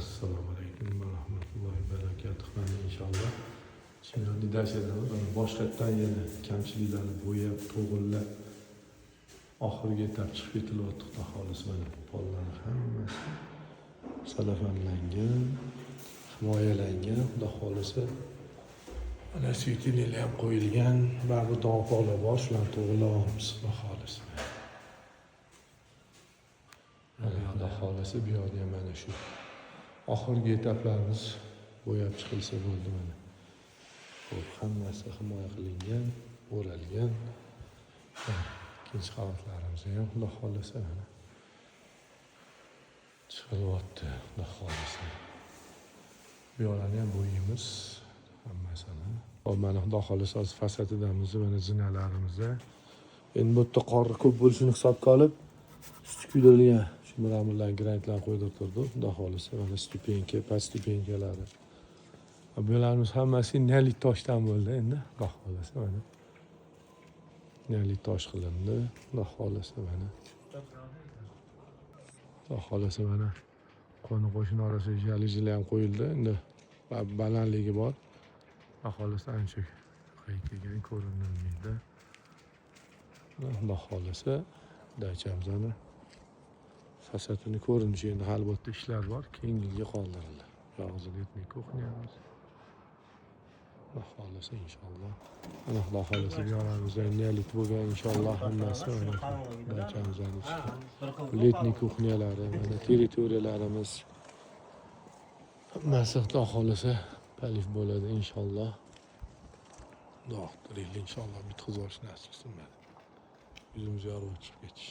Assalomu alaykum va rahmatullohi va barakatuh. Mana inshaalloh chinni dashadamiz. Boshqatdan yana kamchiliklarni bo'yab, to'g'irlab oxiriga etap chiqib ketilyapti. Xudo xolis mana pollarning hammasi salafanlangan, himoyalangan. Xudo xolisa mana suytinilar ham qo'yilgan. Ba'zi tovoqlar bor, shularni to'g'irlayapmiz. Xudo xolis. Xudo xolisa bu yerda ham mana shu oxirgi etaplarimiz bo'yab chiqilsa bo'ldi mana. Xo'p, hammasi himoya qilingan, o'ralgan. Ikkinchi qavatlarimiz ham Xudo xolisa mana chiqilyapti. Xudo xolisa. Bu yerlarni ham bo'yaymiz hammasini. Hop, mana Xudo xolisa hozir fasadidamiz, mana zinalarimiz. Endi bu yerda qor ko'p bo'lishini hisobga olib, usti kuydirilgan shu muramirlar, grantlar qo'ydirib turdi. Xudo xolisa mana stupenka, past stupenkalari. Bularimiz hammasi nelit toshdan bo'ldi endi. Xudo xolisa mana. Nelit tosh qilindi. Xudo xolisa mana. Xudo xolisa mana qo'ni qo'shni orasida jalijilar ham qo'yildi. Endi balandligi bor. Xudo xolisa ancha qaytagan ko'rinmaydi. Xudo xolisa dachamizni fasadini ko'rinishi endi hali bu yerda ishlar bor, keyingi yilga qoldirildi. Yog'oz letniy kuxnyamiz. Xudo xolisa inshaalloh. Mana Xudo xolisa yo'larimizda nelit bo'lgan inshaalloh hammasi mana dachamizning ichida. Letniy kuxnyalari, mana territoriyalarimiz hammasi Xudo xolisa palif bo'ladi inshaalloh. Xudo xohlasa inshaalloh bitkazib olish nasib qilsin. Yuzimiz yorug' chiqib ketish.